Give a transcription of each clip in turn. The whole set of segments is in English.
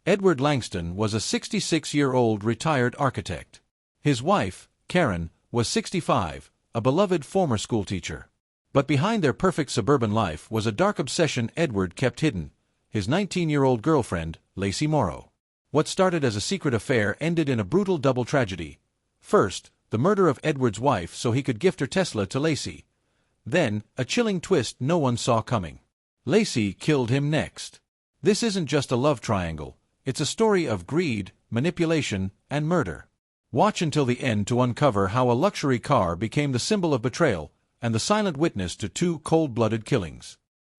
Edward Langston was a 66-year-old retired architect. His wife, Karen, was 65, a beloved former schoolteacher. But behind their perfect suburban life was a dark obsession Edward kept hidden: his 19-year-old girlfriend, Lacey Morrow. What started as a secret affair ended in a brutal double tragedy. First, the murder of Edward's wife so he could gift her Tesla to Lacey. Then, a chilling twist no one saw coming. Lacey killed him next. This isn't just a love triangle, it's a story of greed, manipulation, and murder. Watch until the end to uncover how a luxury car became the symbol of betrayal and the silent witness to two cold-blooded killings.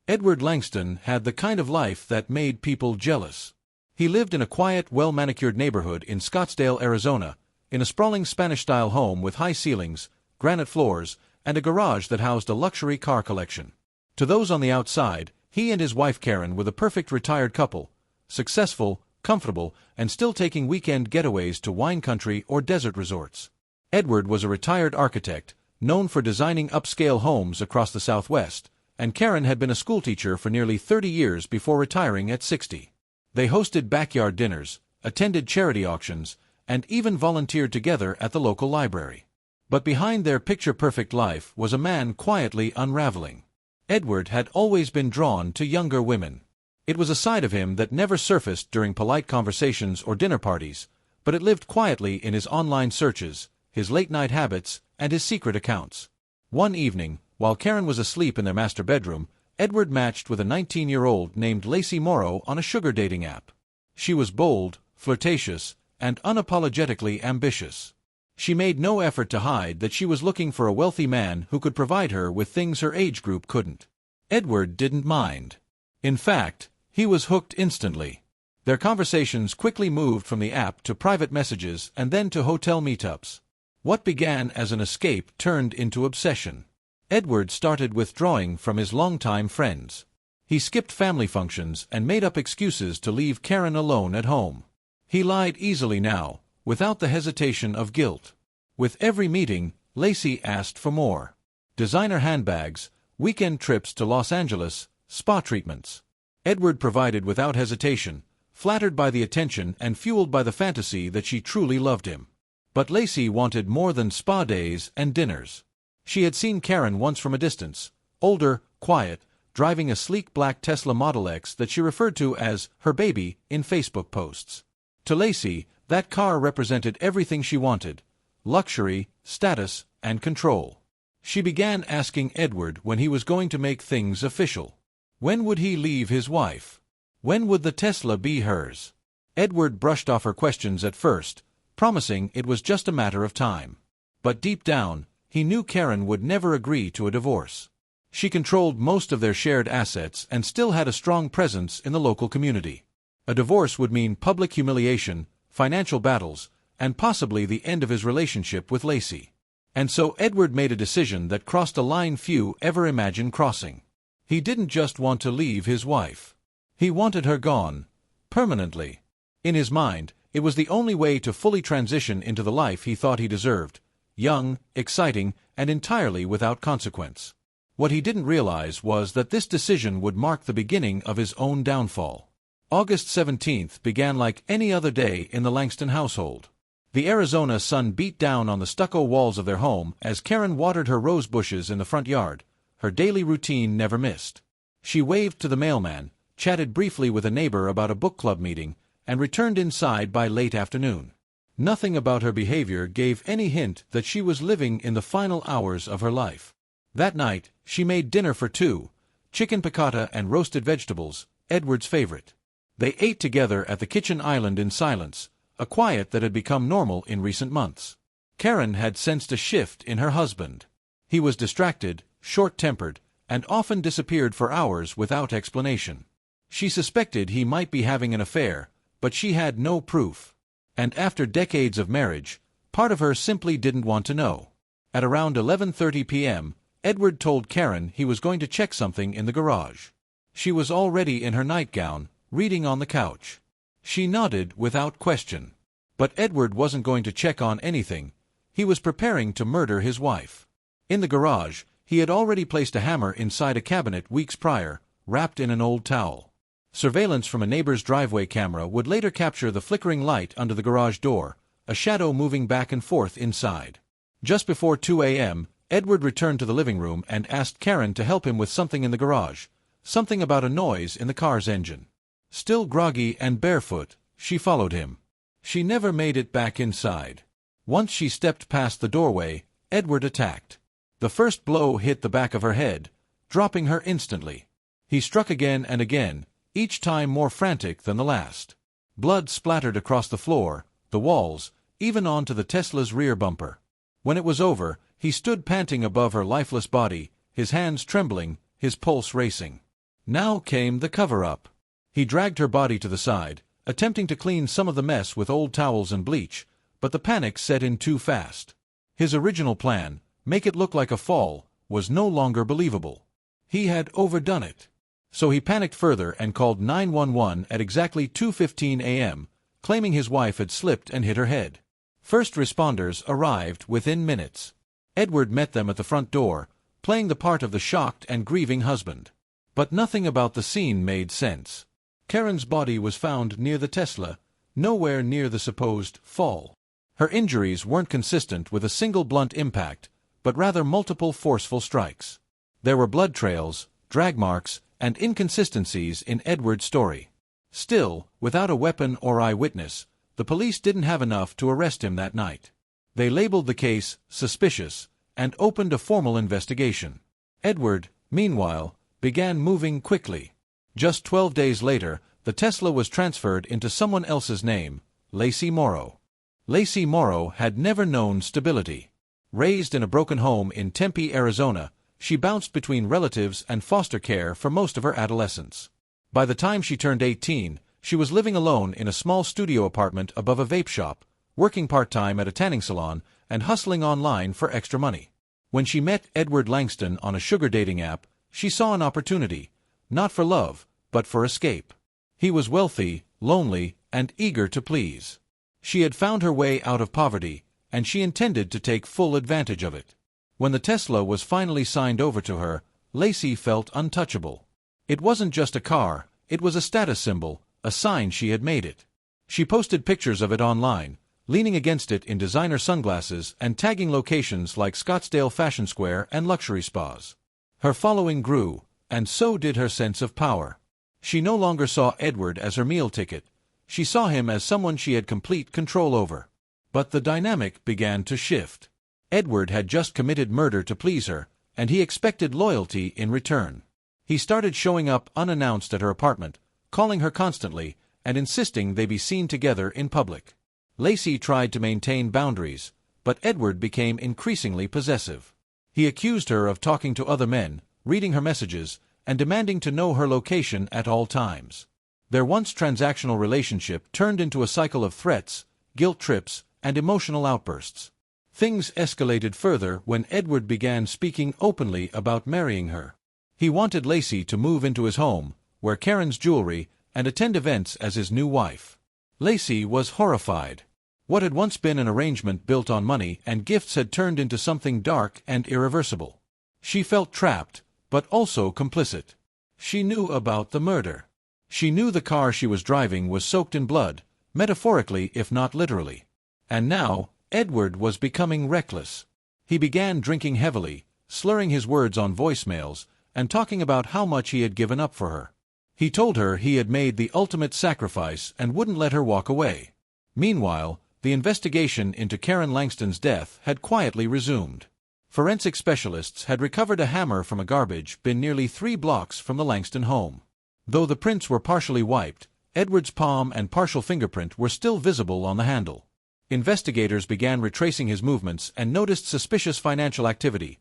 Edward Langston had the kind of life that made people jealous. He lived in a quiet, well-manicured neighborhood in Scottsdale, Arizona, in a sprawling Spanish-style home with high ceilings, granite floors, and a garage that housed a luxury car collection. To those on the outside, he and his wife Karen were the perfect retired couple, successful, comfortable, and still taking weekend getaways to wine country or desert resorts. Edward was a retired architect, known for designing upscale homes across the Southwest, and Karen had been a schoolteacher for nearly 30 years before retiring at 60. They hosted backyard dinners, attended charity auctions, and even volunteered together at the local library. But behind their picture-perfect life was a man quietly unraveling. Edward had always been drawn to younger women. It was a side of him that never surfaced during polite conversations or dinner parties, but it lived quietly in his online searches, his late-night habits, and his secret accounts. One evening, while Karen was asleep in their master bedroom, Edward matched with a 19-year-old named Lacey Morrow on a sugar dating app. She was bold, flirtatious, and unapologetically ambitious. She made no effort to hide that she was looking for a wealthy man who could provide her with things her age group couldn't. Edward didn't mind. In fact, he was hooked instantly. Their conversations quickly moved from the app to private messages and then to hotel meetups. What began as an escape turned into obsession. Edward started withdrawing from his longtime friends. He skipped family functions and made up excuses to leave Karen alone at home. He lied easily now, without the hesitation of guilt. With every meeting, Lacey asked for more. Designer handbags, weekend trips to Los Angeles, spa treatments. Edward provided without hesitation, flattered by the attention and fueled by the fantasy that she truly loved him. But Lacey wanted more than spa days and dinners. She had seen Karen once from a distance, older, quiet, driving a sleek black Tesla Model X that she referred to as her baby in Facebook posts. To Lacey, that car represented everything she wanted: luxury, status, and control. She began asking Edward when he was going to make things official. When would he leave his wife? When would the Tesla be hers? Edward brushed off her questions at first, promising it was just a matter of time. But deep down, he knew Karen would never agree to a divorce. She controlled most of their shared assets and still had a strong presence in the local community. A divorce would mean public humiliation, financial battles, and possibly the end of his relationship with Lacey. And so Edward made a decision that crossed a line few ever imagined crossing. He didn't just want to leave his wife. He wanted her gone, permanently. In his mind, it was the only way to fully transition into the life he thought he deserved: young, exciting, and entirely without consequence. What he didn't realize was that this decision would mark the beginning of his own downfall. August 17th began like any other day in the Langston household. The Arizona sun beat down on the stucco walls of their home as Karen watered her rose bushes in the front yard. Her daily routine never missed. She waved to the mailman, chatted briefly with a neighbor about a book club meeting, and returned inside by late afternoon. Nothing about her behavior gave any hint that she was living in the final hours of her life. That night, she made dinner for two: chicken piccata and roasted vegetables, Edward's favorite. They ate together at the kitchen island in silence, a quiet that had become normal in recent months. Karen had sensed a shift in her husband. He was distracted, short-tempered, and often disappeared for hours without explanation. She suspected he might be having an affair, but she had no proof. And after decades of marriage, part of her simply didn't want to know. At around 11:30 p.m., Edward told Karen he was going to check something in the garage. She was already in her nightgown, reading on the couch. She nodded without question. But Edward wasn't going to check on anything. He was preparing to murder his wife. In the garage, he had already placed a hammer inside a cabinet weeks prior, wrapped in an old towel. Surveillance from a neighbor's driveway camera would later capture the flickering light under the garage door, a shadow moving back and forth inside. Just before 2 a.m., Edward returned to the living room and asked Karen to help him with something in the garage, something about a noise in the car's engine. Still groggy and barefoot, she followed him. She never made it back inside. Once she stepped past the doorway, Edward attacked. The first blow hit the back of her head, dropping her instantly. He struck again and again, each time more frantic than the last. Blood splattered across the floor, the walls, even onto the Tesla's rear bumper. When it was over, he stood panting above her lifeless body, his hands trembling, his pulse racing. Now came the cover-up. He dragged her body to the side, attempting to clean some of the mess with old towels and bleach, but the panic set in too fast. His original plan, make it look like a fall, was no longer believable. He had overdone it. So he panicked further and called 911 at exactly 2:15 a.m., claiming his wife had slipped and hit her head. First responders arrived within minutes. Edward met them at the front door, playing the part of the shocked and grieving husband. But nothing about the scene made sense. Karen's body was found near the Tesla, nowhere near the supposed fall. Her injuries weren't consistent with a single blunt impact, but rather multiple forceful strikes. There were blood trails, drag marks, and inconsistencies in Edward's story. Still, without a weapon or eyewitness, the police didn't have enough to arrest him that night. They labeled the case suspicious and opened a formal investigation. Edward, meanwhile, began moving quickly. Just 12 days later, the Tesla was transferred into someone else's name, Lacey Morrow. Lacey Morrow had never known stability. Raised in a broken home in Tempe, Arizona, she bounced between relatives and foster care for most of her adolescence. By the time she turned 18, she was living alone in a small studio apartment above a vape shop, working part-time at a tanning salon, and hustling online for extra money. When she met Edward Langston on a sugar dating app, she saw an opportunity, not for love, but for escape. He was wealthy, lonely, and eager to please. She had found her way out of poverty, and she intended to take full advantage of it. When the Tesla was finally signed over to her, Lacey felt untouchable. It wasn't just a car, it was a status symbol, a sign she had made it. She posted pictures of it online, leaning against it in designer sunglasses and tagging locations like Scottsdale Fashion Square and luxury spas. Her following grew, and so did her sense of power. She no longer saw Edward as her meal ticket. She saw him as someone she had complete control over. But the dynamic began to shift. Edward had just committed murder to please her, and he expected loyalty in return. He started showing up unannounced at her apartment, calling her constantly, and insisting they be seen together in public. Lacey tried to maintain boundaries, but Edward became increasingly possessive. He accused her of talking to other men, reading her messages, and demanding to know her location at all times. Their once transactional relationship turned into a cycle of threats, guilt trips, and emotional outbursts. Things escalated further when Edward began speaking openly about marrying her. He wanted Lacey to move into his home, wear Karen's jewelry, and attend events as his new wife. Lacey was horrified. What had once been an arrangement built on money and gifts had turned into something dark and irreversible. She felt trapped, but also complicit. She knew about the murder. She knew the car she was driving was soaked in blood, metaphorically if not literally. And now, Edward was becoming reckless. He began drinking heavily, slurring his words on voicemails, and talking about how much he had given up for her. He told her he had made the ultimate sacrifice and wouldn't let her walk away. Meanwhile, the investigation into Karen Langston's death had quietly resumed. Forensic specialists had recovered a hammer from a garbage bin nearly 3 blocks from the Langston home. Though the prints were partially wiped, Edward's palm and partial fingerprint were still visible on the handle. Investigators began retracing his movements and noticed suspicious financial activity.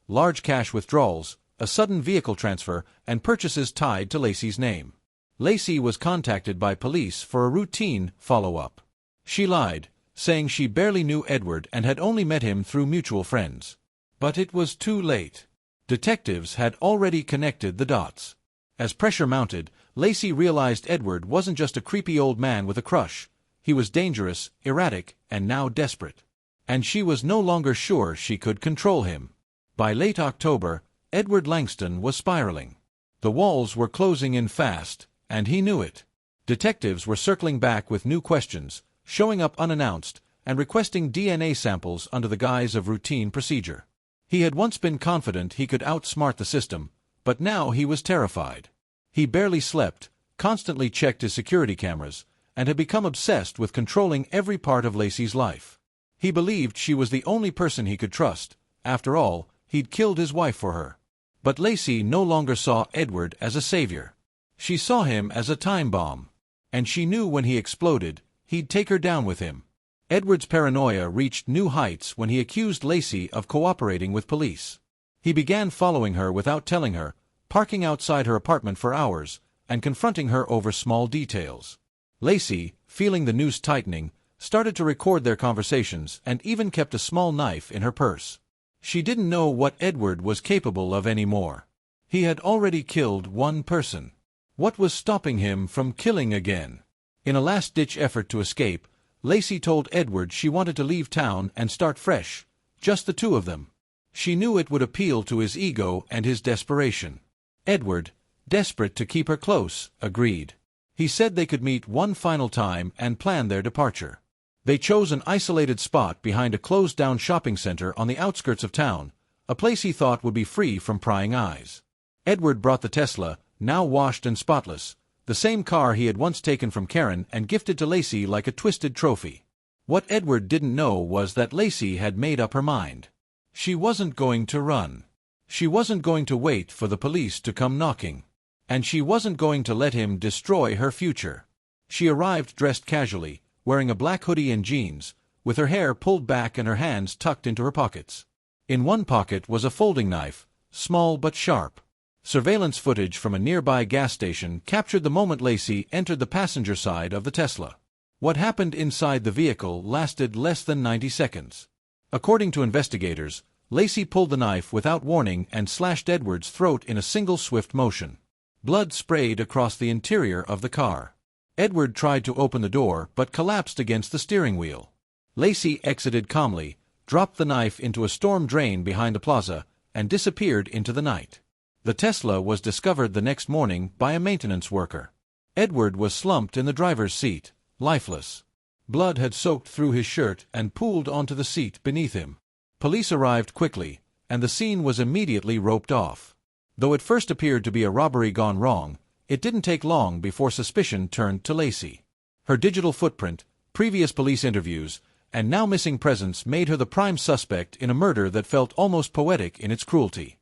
Large cash withdrawals, a sudden vehicle transfer, and purchases tied to Lacey's name. Lacey was contacted by police for a routine follow-up. She lied, saying she barely knew Edward and had only met him through mutual friends. But it was too late. Detectives had already connected the dots. As pressure mounted, Lacey realized Edward wasn't just a creepy old man with a crush. He was dangerous, erratic, and now desperate. And she was no longer sure she could control him. By late October, Edward Langston was spiraling. The walls were closing in fast, and he knew it. Detectives were circling back with new questions, showing up unannounced, and requesting DNA samples under the guise of routine procedure. He had once been confident he could outsmart the system, but now he was terrified. He barely slept, constantly checked his security cameras, and had become obsessed with controlling every part of Lacey's life. He believed she was the only person he could trust. After all, he'd killed his wife for her. But Lacey no longer saw Edward as a savior. She saw him as a time bomb. And she knew when he exploded, he'd take her down with him. Edward's paranoia reached new heights when he accused Lacey of cooperating with police. He began following her without telling her, parking outside her apartment for hours, and confronting her over small details. Lacey, feeling the noose tightening, started to record their conversations and even kept a small knife in her purse. She didn't know what Edward was capable of anymore. He had already killed one person. What was stopping him from killing again? In a last-ditch effort to escape, Lacey told Edward she wanted to leave town and start fresh, just the two of them. She knew it would appeal to his ego and his desperation. Edward, desperate to keep her close, agreed. He said they could meet one final time and plan their departure. They chose an isolated spot behind a closed-down shopping center on the outskirts of town, a place he thought would be free from prying eyes. Edward brought the Tesla, now washed and spotless, the same car he had once taken from Karen and gifted to Lacey like a twisted trophy. What Edward didn't know was that Lacey had made up her mind. She wasn't going to run. She wasn't going to wait for the police to come knocking. And she wasn't going to let him destroy her future. She arrived dressed casually, wearing a black hoodie and jeans, with her hair pulled back and her hands tucked into her pockets. In one pocket was a folding knife, small but sharp. Surveillance footage from a nearby gas station captured the moment Lacey entered the passenger side of the Tesla. What happened inside the vehicle lasted less than 90 seconds. According to investigators, Lacey pulled the knife without warning and slashed Edward's throat in a single swift motion. Blood sprayed across the interior of the car. Edward tried to open the door but collapsed against the steering wheel. Lacey exited calmly, dropped the knife into a storm drain behind the plaza, and disappeared into the night. The Tesla was discovered the next morning by a maintenance worker. Edward was slumped in the driver's seat, lifeless. Blood had soaked through his shirt and pooled onto the seat beneath him. Police arrived quickly, and the scene was immediately roped off. Though it first appeared to be a robbery gone wrong, it didn't take long before suspicion turned to Lacey. Her digital footprint, previous police interviews, and now missing presence made her the prime suspect in a murder that felt almost poetic in its cruelty.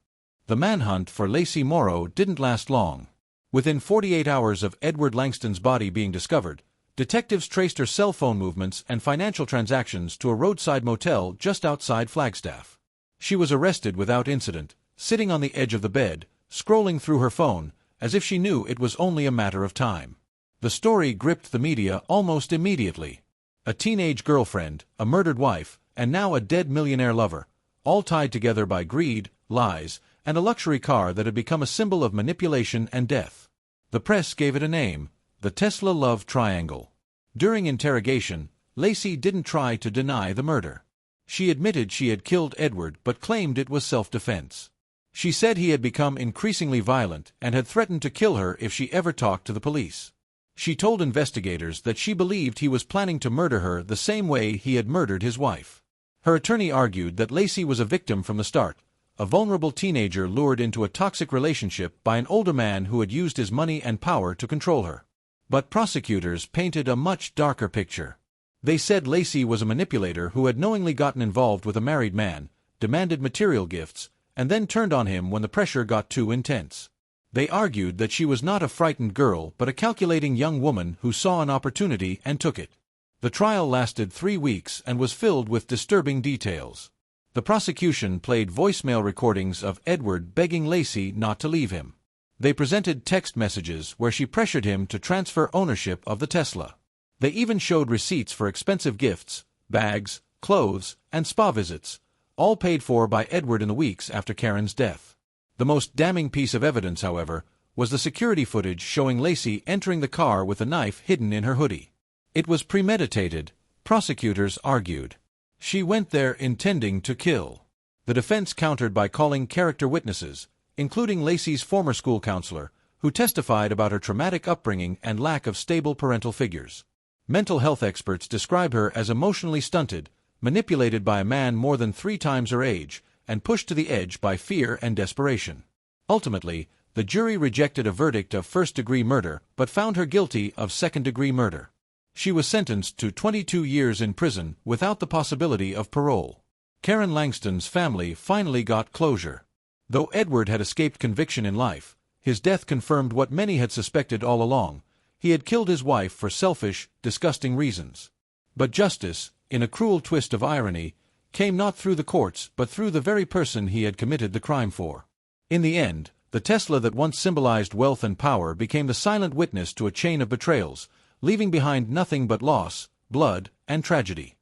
The manhunt for Lacey Morrow didn't last long. Within 48 hours of Edward Langston's body being discovered, detectives traced her cell phone movements and financial transactions to a roadside motel just outside Flagstaff. She was arrested without incident, sitting on the edge of the bed, scrolling through her phone, as if she knew it was only a matter of time. The story gripped the media almost immediately. A teenage girlfriend, a murdered wife, and now a dead millionaire lover, all tied together by greed, lies, and a luxury car that had become a symbol of manipulation and death. The press gave it a name, the Tesla Love Triangle. During interrogation, Lacey didn't try to deny the murder. She admitted she had killed Edward but claimed it was self-defense. She said he had become increasingly violent and had threatened to kill her if she ever talked to the police. She told investigators that she believed he was planning to murder her the same way he had murdered his wife. Her attorney argued that Lacey was a victim from the start, a vulnerable teenager lured into a toxic relationship by an older man who had used his money and power to control her. But prosecutors painted a much darker picture. They said Lacey was a manipulator who had knowingly gotten involved with a married man, demanded material gifts, and then turned on him when the pressure got too intense. They argued that she was not a frightened girl but a calculating young woman who saw an opportunity and took it. The trial lasted 3 weeks and was filled with disturbing details. The prosecution played voicemail recordings of Edward begging Lacey not to leave him. They presented text messages where she pressured him to transfer ownership of the Tesla. They even showed receipts for expensive gifts, bags, clothes, and spa visits, all paid for by Edward in the weeks after Karen's death. The most damning piece of evidence, however, was the security footage showing Lacey entering the car with a knife hidden in her hoodie. It was premeditated, prosecutors argued. She went there intending to kill. The defense countered by calling character witnesses, including Lacey's former school counselor, who testified about her traumatic upbringing and lack of stable parental figures. Mental health experts describe her as emotionally stunted, manipulated by a man more than 3 times her age, and pushed to the edge by fear and desperation. Ultimately, the jury rejected a verdict of first-degree murder but found her guilty of second-degree murder. She was sentenced to 22 years in prison without the possibility of parole. Karen Langston's family finally got closure. Though Edward had escaped conviction in life, his death confirmed what many had suspected all along: he had killed his wife for selfish, disgusting reasons. But justice, in a cruel twist of irony, came not through the courts but through the very person he had committed the crime for. In the end, the Tesla that once symbolized wealth and power became the silent witness to a chain of betrayals, leaving behind nothing but loss, blood, and tragedy.